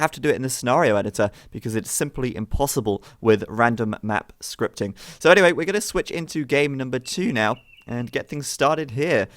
have to do it in the scenario editor because it's simply impossible with random map scripting. So anyway, we're going to switch into game number 2 now and get things started here.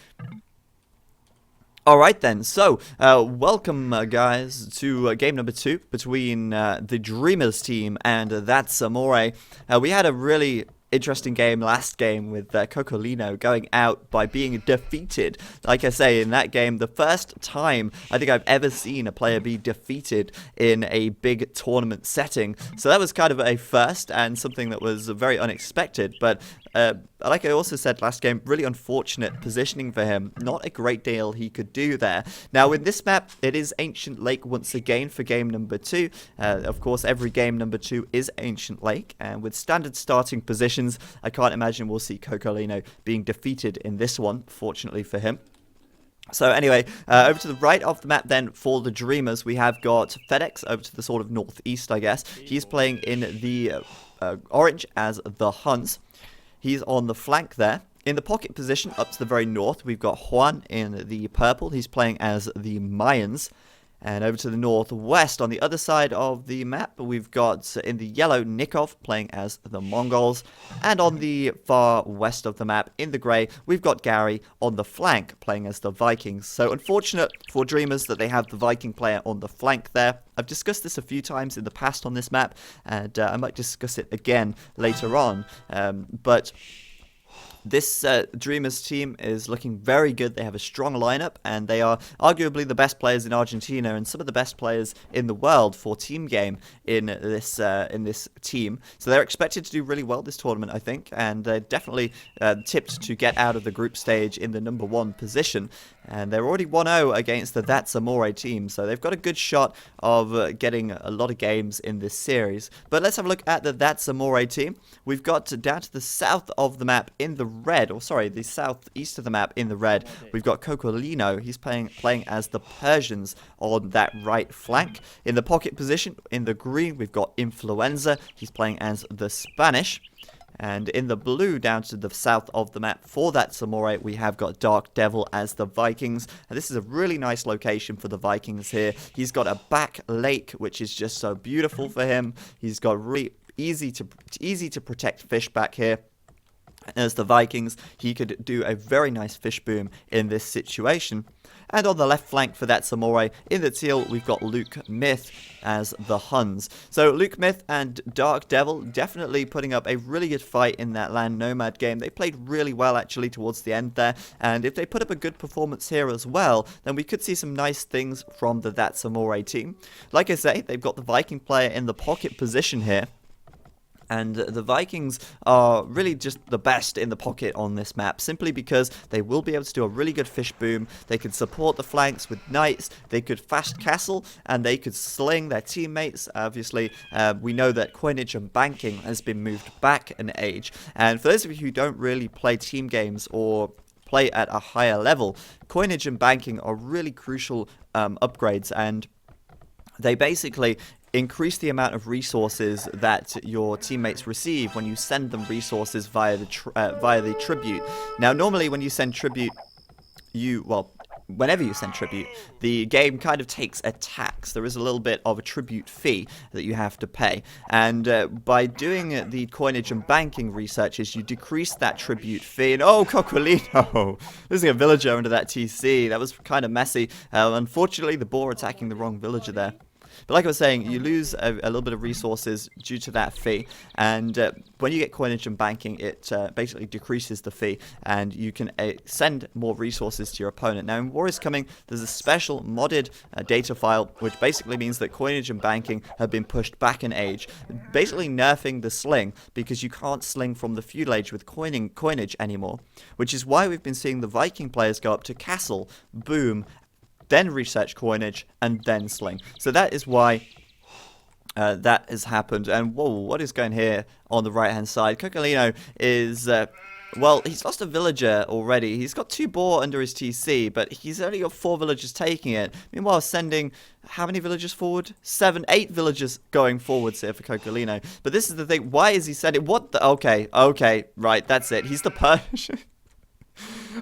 Alright then, so welcome guys to game number 2 between the Dreamers team and That's Amore. We had a really interesting game last game with Cocolino going out by being defeated. Like I say, in that game, the first time I think I've ever seen a player be defeated in a big tournament setting. So that was kind of a first and something that was very unexpected, but like I also said last game, really unfortunate positioning for him. Not a great deal he could do there. Now with this map, it is Ancient Lake once again for game number 2. Of course, every game number 2 is Ancient Lake, and with standard starting positions, I can't imagine we'll see Cocolino being defeated in this one, fortunately for him. So anyway, over to the right of the map then for the Dreamers, we have got FedEx over to the sort of northeast, I guess. He's playing in the orange as the Huns. He's on the flank there. In the pocket position, up to the very north, we've got Juan in the purple. He's playing as the Mayans. And over to the northwest, on the other side of the map, we've got in the yellow Nikov playing as the Mongols. And on the far west of the map, in the grey, we've got Gary on the flank playing as the Vikings. So unfortunate for Dreamers that they have the Viking player on the flank there. I've discussed this a few times in the past on this map, and I might discuss it again later on. But this Dreamers team is looking very good. They have a strong lineup, and they are arguably the best players in Argentina and some of the best players in the world for team game in this team. So they're expected to do really well this tournament, I think, and they're definitely tipped to get out of the group stage in the number 1 position. And they're already 1-0 against the That's Amore team, so they've got a good shot of getting a lot of games in this series. But let's have a look at the That's Amore team. We've got down to the south of the map in the red, or sorry, the southeast of the map in the red, we've got Cocolino. He's playing as the Persians on that right flank. In the pocket position, in the green, we've got Influenza. He's playing as the Spanish. And in the blue, down to the south of the map for that Amore, we have got Dark Devil as the Vikings. And this is a really nice location for the Vikings here. He's got a back lake, which is just so beautiful for him. He's got really easy to protect fish back here. As the Vikings, he could do a very nice fish boom in this situation. And on the left flank for that Amore, in the teal, we've got Luke Myth as the Huns. So Luke Myth and Dark Devil definitely putting up a really good fight in that Land Nomad game. They played really well actually towards the end there, and if they put up a good performance here as well, then we could see some nice things from the That's Amore team. Like I say, they've got the Viking player in the pocket position here. And the Vikings are really just the best in the pocket on this map, simply because they will be able to do a really good fish boom. They could support the flanks with knights, they could fast castle, and they could sling their teammates. Obviously, we know that coinage and banking has been moved back an age. And for those of you who don't really play team games or play at a higher level, coinage and banking are really crucial upgrades, and they basically increase the amount of resources that your teammates receive when you send them resources via the tribute. Now, normally when you send tribute, whenever you send tribute, the game kind of takes a tax. There is a little bit of a tribute fee that you have to pay. And by doing the coinage and banking researches, you decrease that tribute fee. And oh, Cocolino! Losing a villager under that TC. That was kind of messy. Unfortunately, the boar attacking the wrong villager there. But like I was saying, you lose a little bit of resources due to that fee, and when you get coinage and banking, it basically decreases the fee, and you can send more resources to your opponent. Now, in War is Coming, there's a special modded data file, which basically means that coinage and banking have been pushed back an age, basically nerfing the sling, because you can't sling from the feudal age with coinage anymore, which is why we've been seeing the Viking players go up to castle, boom, then research coinage, and then sling. So that is why that has happened. And whoa, what is going here on the right-hand side? Cocolino is, well, he's lost a villager already. He's got 2 boar under his TC, but he's only got 4 villagers taking it. Meanwhile, sending how many villagers forward? 7, 8 villagers going forwards here for Cocolino. But this is the thing. Why is he sending? What the? Okay, right, that's it. He's the Persian.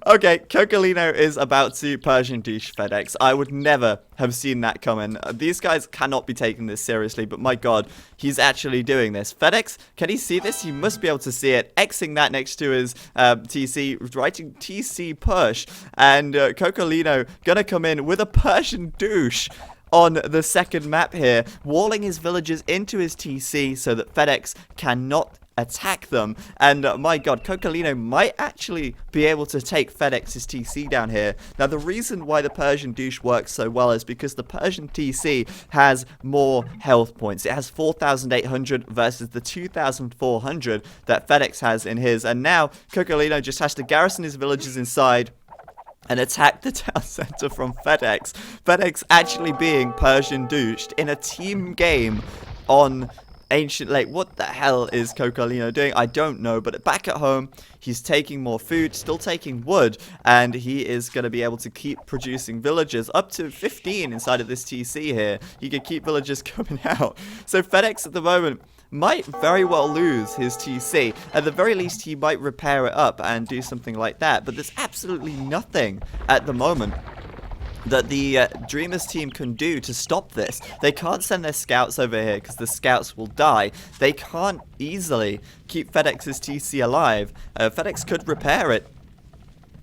Okay, Cocolino is about to Persian douche FedEx. I would never have seen that coming. These guys cannot be taking this seriously, but my god, he's actually doing this. FedEx, can he see this? He must be able to see it. Xing that next to his TC, writing TC push, and Cocolino gonna come in with a Persian douche on the second map here, walling his villagers into his TC so that FedEx cannot attack them. And my god, Cocolino might actually be able to take FedEx's TC down here. Now, the reason why the Persian douche works so well is because the Persian TC has more health points. It has 4,800 versus the 2,400 that FedEx has in his. And now Cocolino just has to garrison his villagers inside and attack the town center from FedEx. FedEx actually being Persian douched in a team game on Ancient Lake. What the hell is Cocolino doing? I don't know, but back at home, he's taking more food, still taking wood, and he is going to be able to keep producing villagers up to 15 inside of this TC here. He can keep villagers coming out. So FedEx at the moment might very well lose his TC. At the very least, he might repair it up and do something like that, but there's absolutely nothing at the moment that the Dreamers team can do to stop this. They can't send their scouts over here because the scouts will die. They can't easily keep FedEx's TC alive. FedEx could repair it,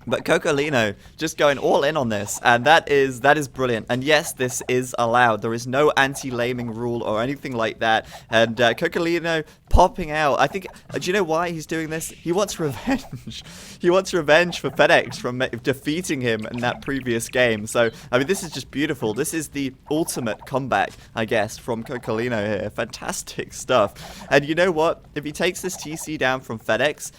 but Cocolino just going all in on this, and that is brilliant. And yes, this is allowed. There is no anti-laming rule or anything like that. And Cocolino popping out. I think, do you know why he's doing this? He wants revenge. He wants revenge for FedEx from defeating him in that previous game. So, I mean, this is just beautiful. This is the ultimate comeback, I guess, from Cocolino here. Fantastic stuff. And you know what? If he takes this TC down from FedEx,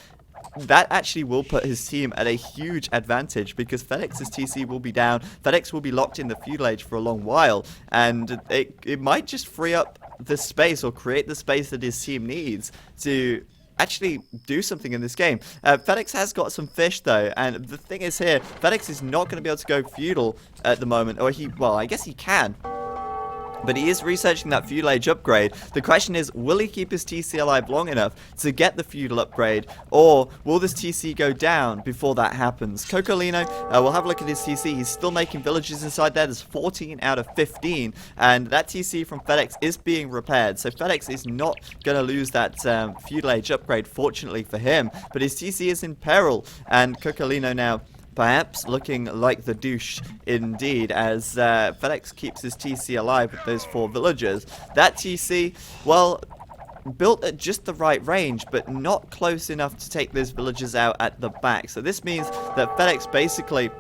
that actually will put his team at a huge advantage because FedEx's TC will be down. FedEx will be locked in the feudal age for a long while, and it might just free up the space or create the space that his team needs to actually do something in this game. FedEx has got some fish though, and the thing is here, FedEx is not going to be able to go feudal at the moment, or well, I guess he can. But he is researching that feudal age upgrade. The question is, will he keep his TC alive long enough to get the feudal upgrade, or will this TC go down before that happens? Cocolino, we'll have a look at his TC. He's still making villages inside there. There's 14 out of 15, and that TC from FedEx is being repaired. So FedEx is not going to lose that feudal age upgrade, fortunately for him. But his TC is in peril, and Cocolino now perhaps looking like the douche indeed, as FedEx keeps his TC alive with those 4 villagers. That TC, well, built at just the right range, but not close enough to take those villagers out at the back. So this means that FedEx basically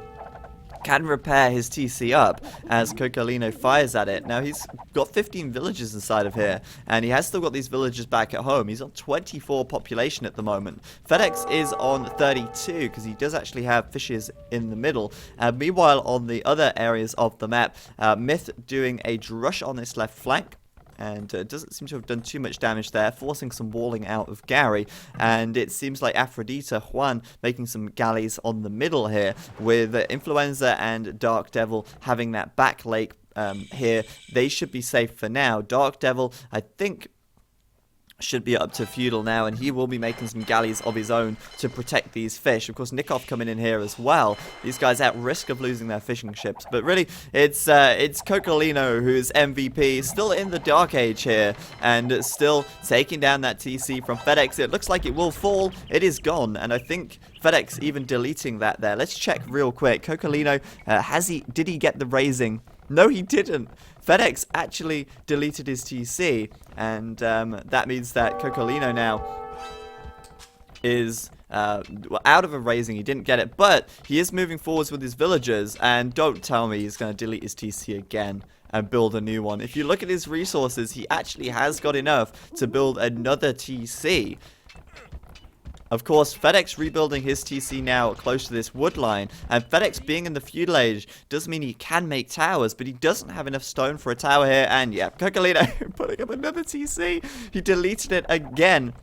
can repair his TC up as Cocolino fires at it. Now, he's got 15 villagers inside of here, and he has still got these villagers back at home. He's on 24 population at the moment. FedEx is on 32 because he does actually have fishes in the middle. Meanwhile, on the other areas of the map, Myth doing a drush on this left flank, and doesn't seem to have done too much damage there, forcing some walling out of Gary. And it seems like Aphrodite, Juan, making some galleys on the middle here, with Influenza and Dark Devil having that back lake here. They should be safe for now. Dark Devil, I think, should be up to feudal now, and he will be making some galleys of his own to protect these fish. Of course, Nikov coming in here as well. These guys at risk of losing their fishing ships, but really it's Cocolino who's MVP, still in the Dark Age here, and still taking down that TC from FedEx. It looks like it will fall. It is gone, and I think FedEx even deleting that there. Let's check real quick. Cocolino, did he get the raising? No, he didn't. FedEx actually deleted his TC, and that means that Cocolino now is out of a raising. He didn't get it, but he is moving forwards with his villagers, and don't tell me he's going to delete his TC again and build a new one. If you look at his resources, he actually has got enough to build another TC. Of course, FedEx rebuilding his TC now close to this wood line, and FedEx being in the feudal age does mean he can make towers, but he doesn't have enough stone for a tower here. And yeah, Cocolino putting up another TC. He deleted it again,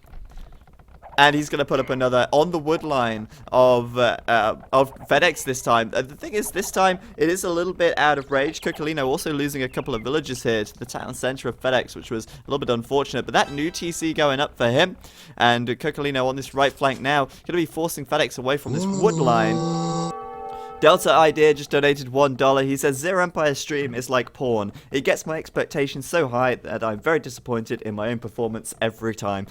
and he's going to put up another on the wood line of FedEx this time. The thing is, this time, it is a little bit out of range. Cocolino also losing a couple of villagers here to the town center of FedEx, which was a little bit unfortunate. But that new TC going up for him, and Cocolino on this right flank now, going to be forcing FedEx away from this wood line. Delta Idea just donated $1. He says, ZeroEmpires stream is like porn. It gets my expectations so high that I'm very disappointed in my own performance every time.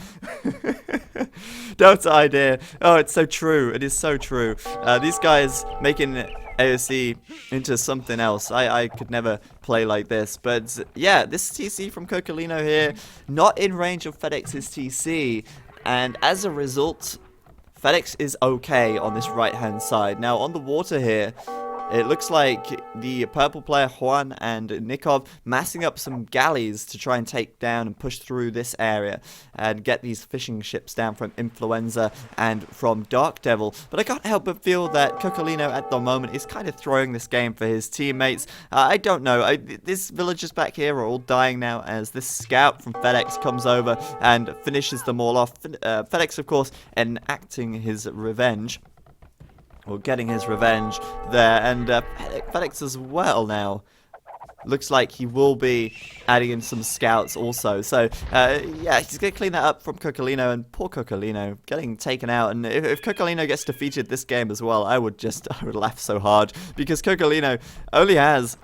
Delta Idea. Oh, it's so true. It is so true. These guys making AOC into something else. I could never play like this. But yeah, this TC from Cocolino here, not in range of FedEx's TC. And as a result, FedEx is okay on this right-hand side. Now, on the water here, it looks like the purple player Juan and Nikov massing up some galleys to try and take down and push through this area and get these fishing ships down from Influenza and from Dark Devil. But I can't help but feel that Cocolino at the moment is kind of throwing this game for his teammates. I don't know. These villagers back here are all dying now as this scout from FedEx comes over and finishes them all off. FedEx, of course, enacting his revenge. Or getting his revenge there, and FedEx as well now. Looks like he will be adding in some scouts also. So, yeah, he's going to clean that up from Cocolino, and poor Cocolino getting taken out. And if Cocolino gets defeated this game as well, I would laugh so hard. Because Cocolino only has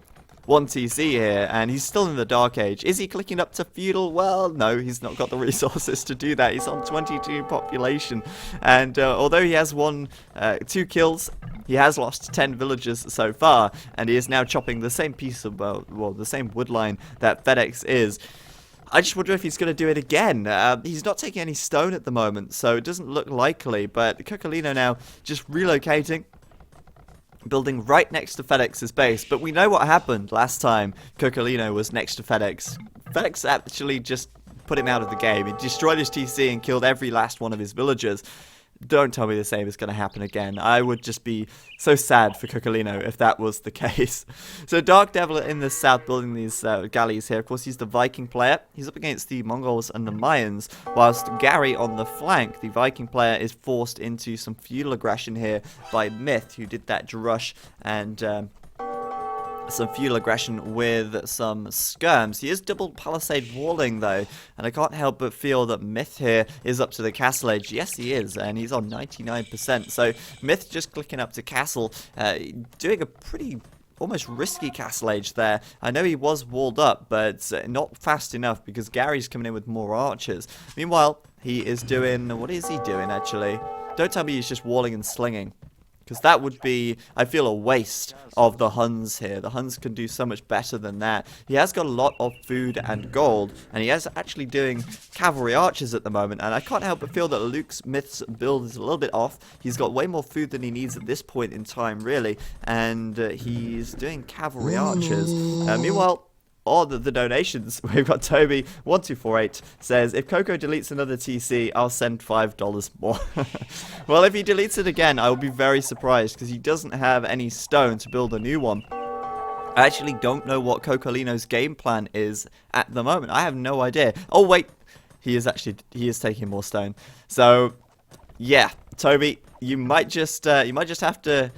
1 TC here, and he's still in the Dark Age. Is he clicking up to Feudal? Well, no, he's not got the resources to do that. He's on 22 population, and although he has 2 kills, he has lost 10 villagers so far, and he is now chopping the same piece of, well, the same wood line that FedEx is. I just wonder if he's going to do it again. He's not taking any stone at the moment, so it doesn't look likely, but Cocolino now just relocating, building right next to FedEx's base. But we know what happened last time Cocolino was next to FedEx. FedEx actually just put him out of the game. He destroyed his TC and killed every last one of his villagers. Don't tell me the same is going to happen again. I would just be so sad for Cocolino if that was the case. So Dark Devil in the south building these galleys here. Of course, he's the Viking player. He's up against the Mongols and the Mayans. Whilst Gary on the flank, the Viking player, is forced into some feudal aggression here by Myth, who did that drush and some feudal aggression with some skirms. He is double palisade walling though, and I can't help but feel that Myth here is up to the castle edge. Yes, he is, and he's on 99%. So Myth just clicking up to castle, doing a pretty almost risky castle age there. I know he was walled up, but not fast enough because Gary's coming in with more archers. Meanwhile, he is doing, what is he doing actually? Don't tell me he's just walling and slinging. Because that would be, I feel, a waste of the Huns here. The Huns can do so much better than that. He has got a lot of food and gold, and he is actually doing cavalry archers at the moment. And I can't help but feel that Luke's Myth's build is a little bit off. He's got way more food than he needs at this point in time, really. And he's doing cavalry archers. Meanwhile, all the donations, we've got Toby1248 says, if Coco deletes another TC, I'll send $5 more. Well, if he deletes it again, I will be very surprised because he doesn't have any stone to build a new one. I actually don't know what Cocolino's game plan is at the moment. I have no idea. Oh, wait. He is taking more stone. So, yeah, Toby, you might just have to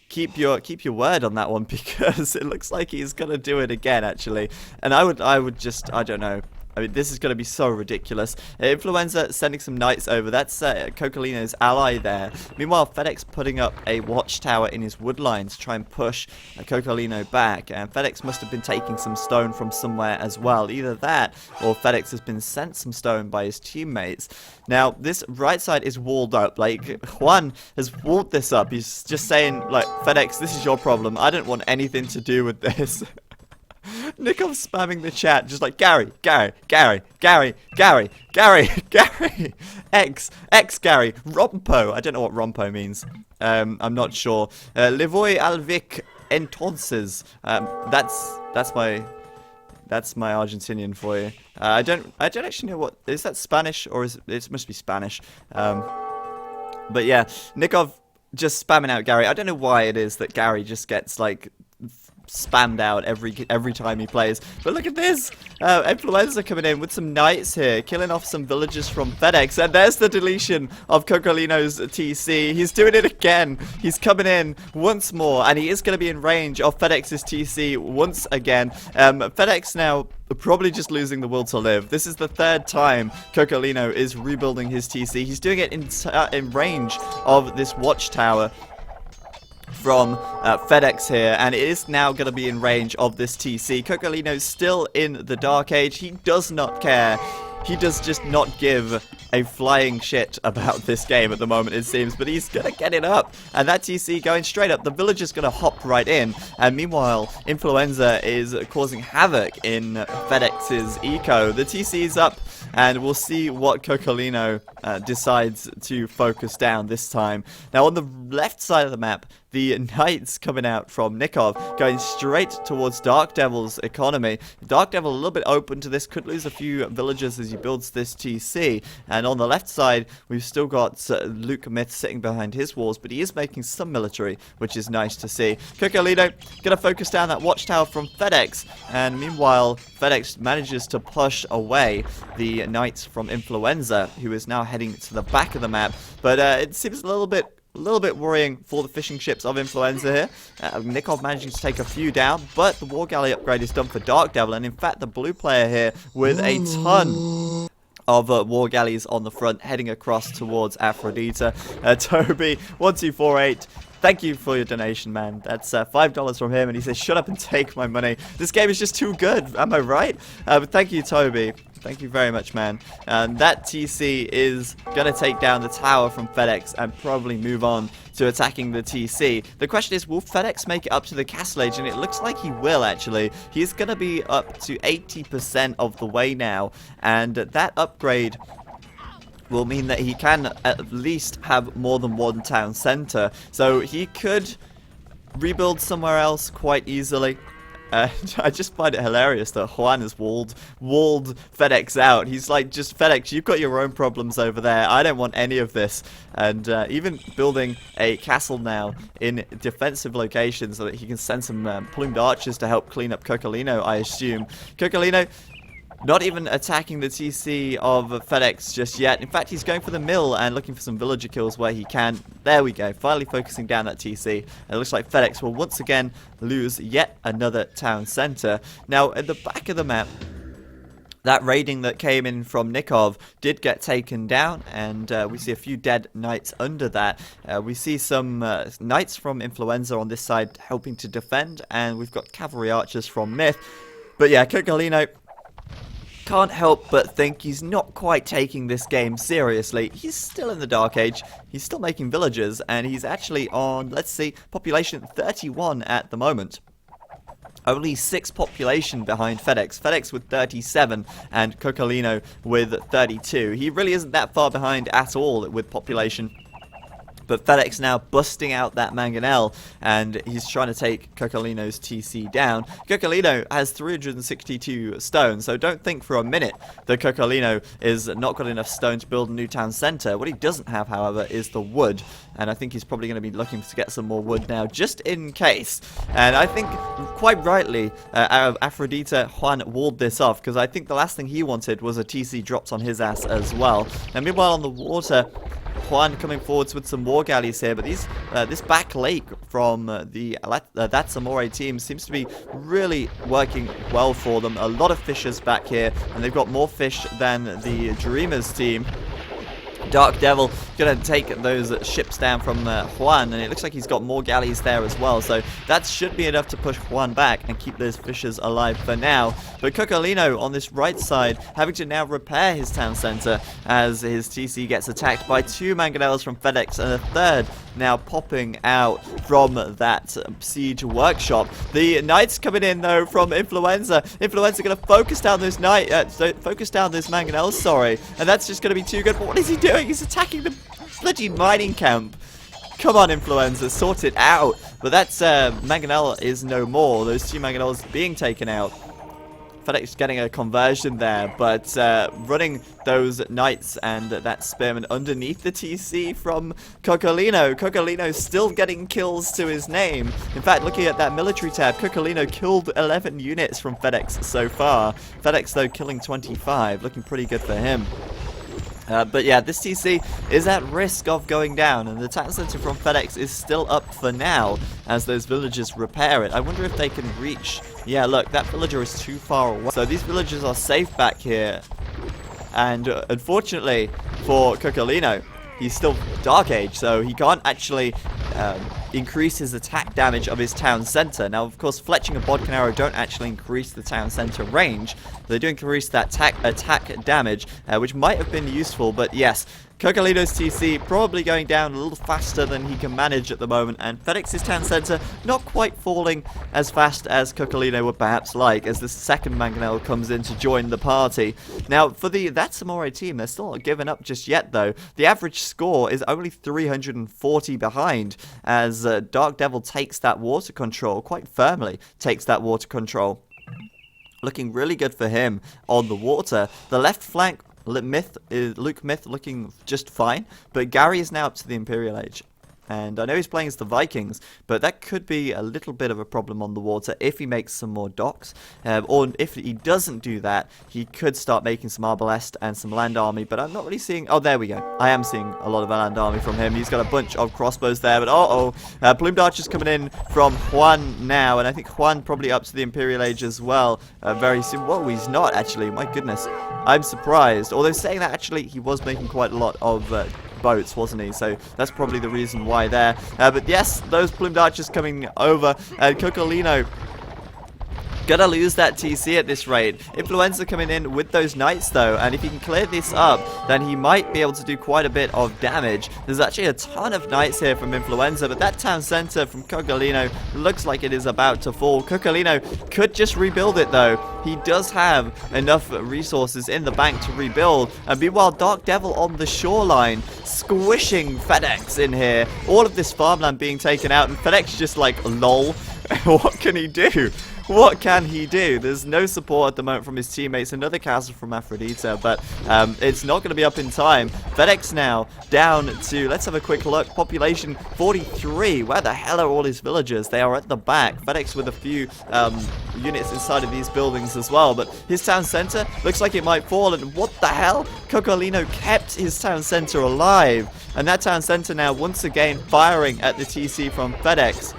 keep your word on that one, because it looks like he's gonna do it again actually. And I would just, I don't know. I mean, this is going to be so ridiculous. Influenza sending some knights over. That's Cocolino's ally there. Meanwhile, FedEx putting up a watchtower in his woodline to try and push Cocolino back. And FedEx must have been taking some stone from somewhere as well. Either that, or FedEx has been sent some stone by his teammates. Now, this right side is walled up. Like, Juan has walled this up. He's just saying, like, FedEx, this is your problem. I don't want anything to do with this. Nikov's spamming the chat, just like, Gary, X, Gary, Rompo. I don't know what Rompo means. I'm not sure. Le voy al Vic entonces. That's my Argentinian for you. I don't actually know what is that, Spanish, or is it must be Spanish. But yeah, Nikov just spamming out Gary. I don't know why it is that Gary just gets like spammed out every time he plays. But look at this! Influenza coming in with some knights here, killing off some villagers from FedEx. And there's the deletion of Cocolino's TC. He's doing it again. He's coming in once more, and he is going to be in range of FedEx's TC once again. FedEx now probably just losing the will to live. This is the third time Cocolino is rebuilding his TC. He's doing it in range of this watchtower from FedEx here, and it is now going to be in range of this TC. Cocolino's still in the Dark Age. He does not care. He does just not give a flying shit about this game at the moment, it seems, but he's going to get it up. And that TC going straight up. The villager's going to hop right in. And meanwhile, Influenza is causing havoc in FedEx's eco. The TC's up, and we'll see what Cocolino decides to focus down this time. Now, on the left side of the map, the Knights coming out from Nikov, going straight towards Dark Devil's economy. Dark Devil a little bit open to this, could lose a few villagers as he builds this TC. And on the left side, we've still got Luke Myth sitting behind his walls, but he is making some military, which is nice to see. Cocolino going to focus down that watchtower from FedEx, and meanwhile, FedEx manages to push away the Knights from Influenza, who is now heading to the back of the map. But it seems a little bit worrying for the fishing ships of Influenza here. Nikov managing to take a few down, but the War Galley upgrade is done for Dark Devil, and in fact the blue player here with a ton of War Galleys on the front heading across towards Aphrodita. Toby 1248, thank you for your donation, man. That's $5 from him, and he says, shut up and take my money. This game is just too good, am I right? But thank you, Toby. Thank you very much, man. That TC is going to take down the tower from FedEx and probably move on to attacking the TC. The question is, will FedEx make it up to the Castle Age? And it looks like he will, actually. He's going to be up to 80% of the way now. And that upgrade will mean that he can at least have more than one town center. So he could rebuild somewhere else quite easily. I just find it hilarious that Juan has walled FedEx out. He's like, just FedEx, you've got your own problems over there. I don't want any of this. And even building a castle now in defensive locations so that he can send some plumed archers to help clean up Cocolino, I assume. Cocolino not even attacking the TC of FedEx just yet. In fact, he's going for the mill and looking for some villager kills where he can. There we go, finally focusing down that TC. And it looks like FedEx will once again lose yet another town center. Now, at the back of the map, that raiding that came in from Nikov did get taken down, and we see a few dead knights under that. We see some knights from Influenza on this side helping to defend, and we've got cavalry archers from Myth. But yeah, Cocolino can't help but think he's not quite taking this game seriously. He's still in the Dark Age, he's still making villagers, and he's actually on, let's see, population 31 at the moment. Only 6 population behind FedEx. FedEx with 37 and Cocolino with 32. He really isn't that far behind at all with population. But FedEx now busting out that mangonel, and he's trying to take Cocolino's TC down. Cocolino has 362 stone, so don't think for a minute that Cocolino is not got enough stone to build a new town center. What he doesn't have, however, is the wood, and I think he's probably going to be looking to get some more wood now, just in case. And I think, quite rightly, Aphrodita Juan walled this off, because I think the last thing he wanted was a TC dropped on his ass as well. Now, meanwhile, on the water, Juan coming forwards with some war galleys here, but this back lake from that's Amore team seems to be really working well for them. A lot of fishers back here, and they've got more fish than the Dreamers team. Dark Devil gonna take those ships down from Juan, and it looks like he's got more galleys there as well, so that should be enough to push Juan back and keep those fishers alive for now. But Cocolino on this right side having to now repair his town center as his TC gets attacked by 2 mangonels from FedEx and a third now popping out from that siege workshop. The knights coming in though from Influenza. Influenza gonna focus down those mangonels, sorry, and that's just gonna be too good. But what is he doing? He's attacking the bloody mining camp. Come on, Influenza, sort it out. But that's mangonel is no more. Those 2 mangonels being taken out. FedEx getting a conversion there, but running those knights and that spearman underneath the TC from Cocolino. Cocolino still getting kills to his name. In fact, looking at that military tab, Cocolino killed 11 units from FedEx so far. FedEx, though, killing 25. Looking pretty good for him. But yeah, this TC is at risk of going down, and the town center from FedEx is still up for now as those villagers repair it. I wonder if they can reach. Yeah, look, that villager is too far away. So these villagers are safe back here. And unfortunately for Cocolino, he's still Dark Age, so he can't actually increase his attack damage of his town center. Now, of course, fletching and bodkin arrow don't actually increase the town center range. They do increase that attack damage, which might have been useful, but yes. Cocolino's TC probably going down a little faster than he can manage at the moment, and FedEx's town center not quite falling as fast as Cocolino would perhaps like, as the second Mangonel comes in to join the party. Now, for the That's Amore team, they're still not giving up just yet, though. The average score is only 340 behind, as Dark Devil takes that water control, quite firmly takes that water control. Looking really good for him on the water. The left flank, Luke Myth looking just fine, but Gary is now up to the Imperial Age. And I know he's playing as the Vikings, but that could be a little bit of a problem on the water if he makes some more docks. Or if he doesn't do that, he could start making some Arbalest and some land army, but I'm not really seeing... Oh, there we go. I am seeing a lot of land army from him. He's got a bunch of crossbows there, but Plumed Archers coming in from Juan now, and I think Juan probably up to the Imperial Age as well very soon. Whoa, he's not actually. My goodness. I'm surprised. Although saying that, actually, he was making quite a lot of... boats, wasn't he? So that's probably the reason why there. But yes, those Plumed Archers coming over. Cocolino gonna lose that TC at this rate. Influenza coming in with those knights though, and if he can clear this up, then he might be able to do quite a bit of damage. There's actually a ton of knights here from Influenza, but that town center from Cocolino looks like it is about to fall. Cocolino could just rebuild it though. He does have enough resources in the bank to rebuild, and meanwhile Dark Devil on the shoreline squishing FedEx in here. All of this farmland being taken out, and FedEx just like, lol. What can he do? What can he do? There's no support at the moment from his teammates. Another castle from Aphrodite, but it's not going to be up in time. FedEx now down to, let's have a quick look, population 43. Where the hell are all his villagers? They are at the back. FedEx with a few units inside of these buildings as well, but his town center looks like it might fall, and what the hell? Cocolino kept his town center alive, and that town center now once again firing at the TC from FedEx.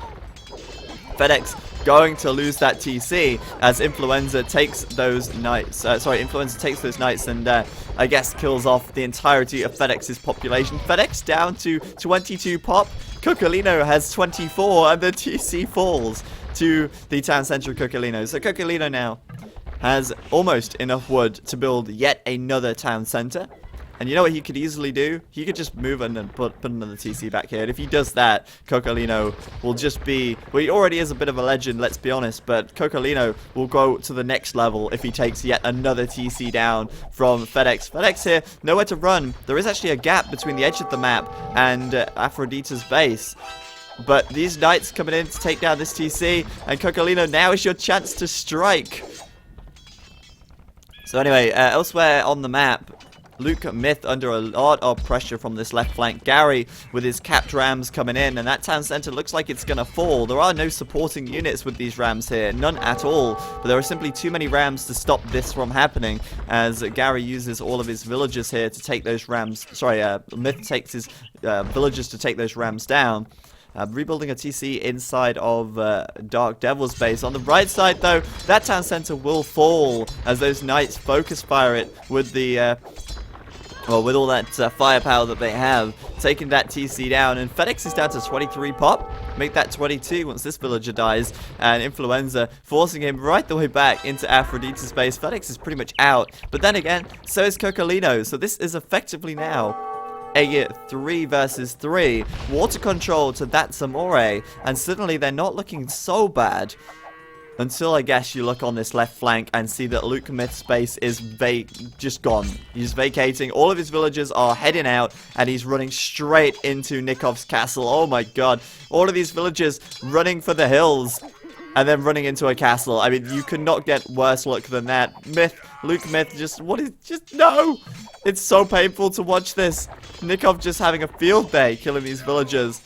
FedEx going to lose that TC as Influenza takes those knights. Influenza takes those knights and I guess kills off the entirety of FedEx's population. FedEx down to 22 pop. Cocolino has 24 and the TC falls to the town center of Cocolino. So Cocolino now has almost enough wood to build yet another town center. And you know what he could easily do? He could just move and then put another TC back here. And if he does that, Cocolino will just be... Well, he already is a bit of a legend, let's be honest. But Cocolino will go to the next level if he takes yet another TC down from FedEx. FedEx here, nowhere to run. There is actually a gap between the edge of the map and Aphrodite's base. But these knights coming in to take down this TC. And Cocolino, now is your chance to strike. So anyway, elsewhere on the map... Luke Myth under a lot of pressure from this left flank. Gary with his capped rams coming in, and that town center looks like it's going to fall. There are no supporting units with these rams here, none at all, but there are simply too many rams to stop this from happening, as Gary uses all of his villagers here to take those rams, Myth takes his villagers to take those rams down. Rebuilding a TC inside of Dark Devil's base. On the right side, though, that town center will fall as those knights focus fire it with the... with all that firepower that they have, taking that TC down, and FedEx is down to 23 pop. Make that 22 once this villager dies, and Influenza forcing him right the way back into Aphrodite's base. FedEx is pretty much out, but then again, so is Cocolino. So this is effectively now a 3 versus 3 water control to That's Amore, and suddenly they're not looking so bad. Until, I guess, you look on this left flank and see that Luke Myth's base is just gone. He's vacating. All of his villagers are heading out, and he's running straight into Nikov's castle. Oh my god. All of these villagers running for the hills, and then running into a castle. I mean, you could not get worse luck than that. Luke Myth, no! It's so painful to watch this. Nikov just having a field day, killing these villagers.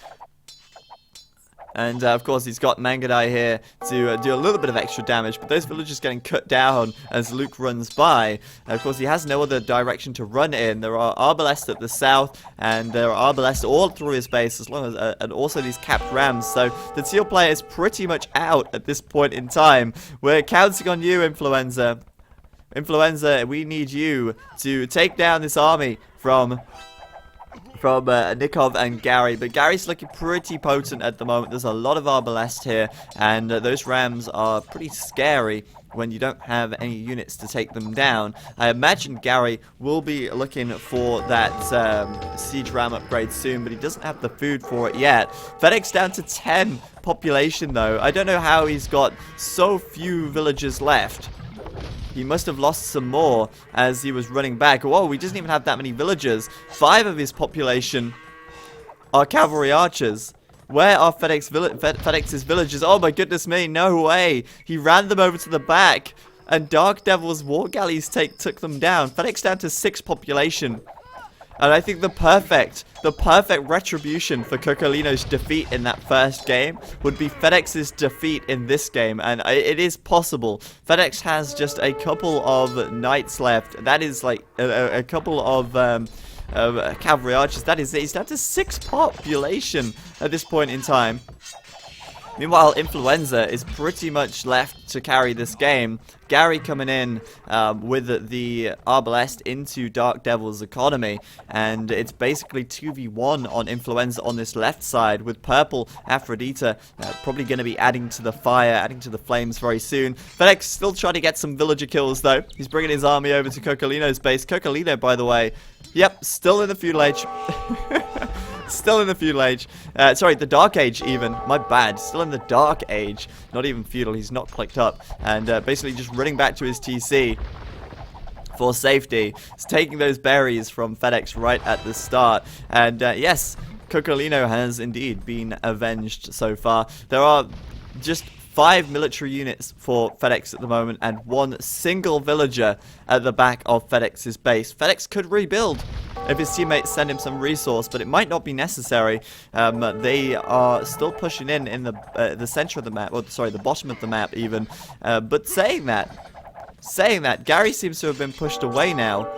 And, of course, he's got Mangadai here to do a little bit of extra damage, but those villagers getting cut down as Luke runs by. And of course, he has no other direction to run in. There are Arbalests at the south, and there are Arbalests all through his base, as long as, and also these capped rams. So, the teal player is pretty much out at this point in time. We're counting on you, Influenza. Influenza, we need you to take down this army from from Nikov and Gary. But Gary's looking pretty potent at the moment. There's a lot of Arbalest here, and those rams are pretty scary when you don't have any units to take them down. I imagine Gary will be looking for that siege ram upgrade soon, but he doesn't have the food for it yet. FedEx down to 10 population though. I don't know how he's got so few villagers left. He must have lost some more as he was running back. Whoa, he doesn't even have that many villagers. 5 of his population are cavalry archers. Where are FedEx's villagers? Oh my goodness me, no way. He ran them over to the back, and Dark Devil's war galleys took them down. FedEx down to 6 population. And I think the perfect retribution for Cocolino's defeat in that first game would be FedEx's defeat in this game. And it is possible. FedEx has just a couple of knights left. That is like a couple of cavalry archers. That is it. He's down to 6 population at this point in time. Meanwhile, Influenza is pretty much left to carry this game. Gary coming in with the Arbalest into Dark Devil's economy. And it's basically 2v1 on Influenza on this left side, with Purple Aphrodita probably going to be adding to the fire, adding to the flames very soon. FedEx still trying to get some villager kills, though. He's bringing his army over to Cocolino's base. Cocolino, by the way, yep, still in the feudal age. Still in the feudal age. Sorry, the Dark Age even. My bad. Still in the Dark Age. Not even feudal. He's not clicked up. And basically just running back to his TC for safety. He's taking those berries from FedEx right at the start. And yes, Cocolino has indeed been avenged so far. There are just 5 military units for FedEx at the moment, and 1 single villager at the back of FedEx's base. FedEx could rebuild if his teammates send him some resource, but it might not be necessary. They are still pushing in the center of the map, or sorry, the bottom of the map even. But saying that, Gary seems to have been pushed away now.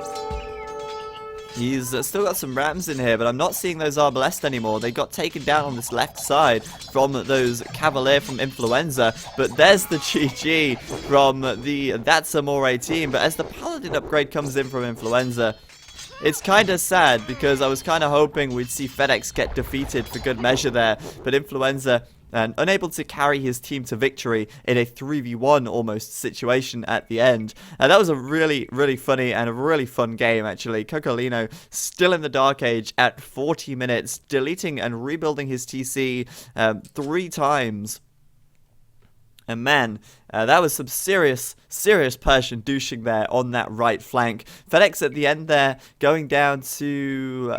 He's still got some rams in here, but I'm not seeing those Arbalest anymore. They got taken down on this left side from those Cavalier from Influenza. But there's the GG from That's Amore team. But as the Paladin upgrade comes in from Influenza, it's kind of sad, because I was kind of hoping we'd see FedEx get defeated for good measure there. But Influenza, and unable to carry his team to victory in a 3v1 almost situation at the end. That was a really, really funny and a really fun game, actually. Cocolino still in the Dark Age at 40 minutes, deleting and rebuilding his TC 3 times. And man, that was some serious Persian douching there on that right flank. FedEx at the end there, going down to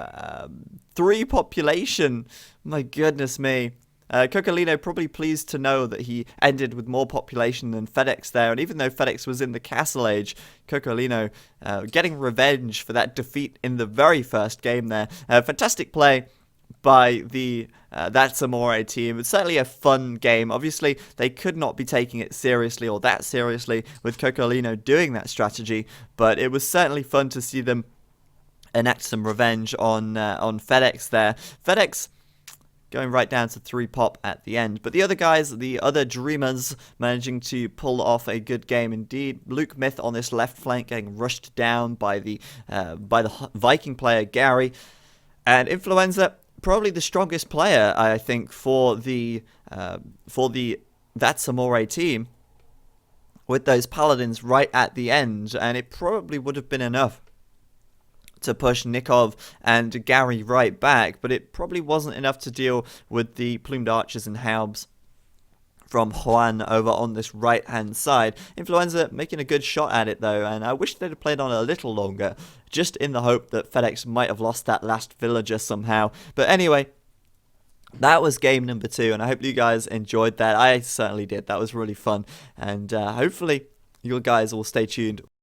3 population. My goodness me. Cocolino probably pleased to know that he ended with more population than FedEx there. And even though FedEx was in the Castle Age, Cocolino getting revenge for that defeat in the very first game there. Fantastic play by the That's Amore team. It's certainly a fun game. Obviously, they could not be taking it seriously or that seriously with Cocolino doing that strategy, but it was certainly fun to see them enact some revenge on FedEx there. FedEx going right down to 3 pop at the end. But the other guys, the other dreamers, managing to pull off a good game indeed. Luke Myth on this left flank getting rushed down by the Viking player Gary. And Influenza, probably the strongest player, I think, for the That's Amore team, with those paladins right at the end. And it probably would have been enough to push Nikov and Gary right back, but it probably wasn't enough to deal with the plumed archers and haubs from Juan over on this right-hand side. Influenza making a good shot at it, though, and I wish they'd have played on a little longer, just in the hope that FedEx might have lost that last villager somehow. But anyway, that was game number 2, and I hope you guys enjoyed that. I certainly did. That was really fun, and hopefully you guys will stay tuned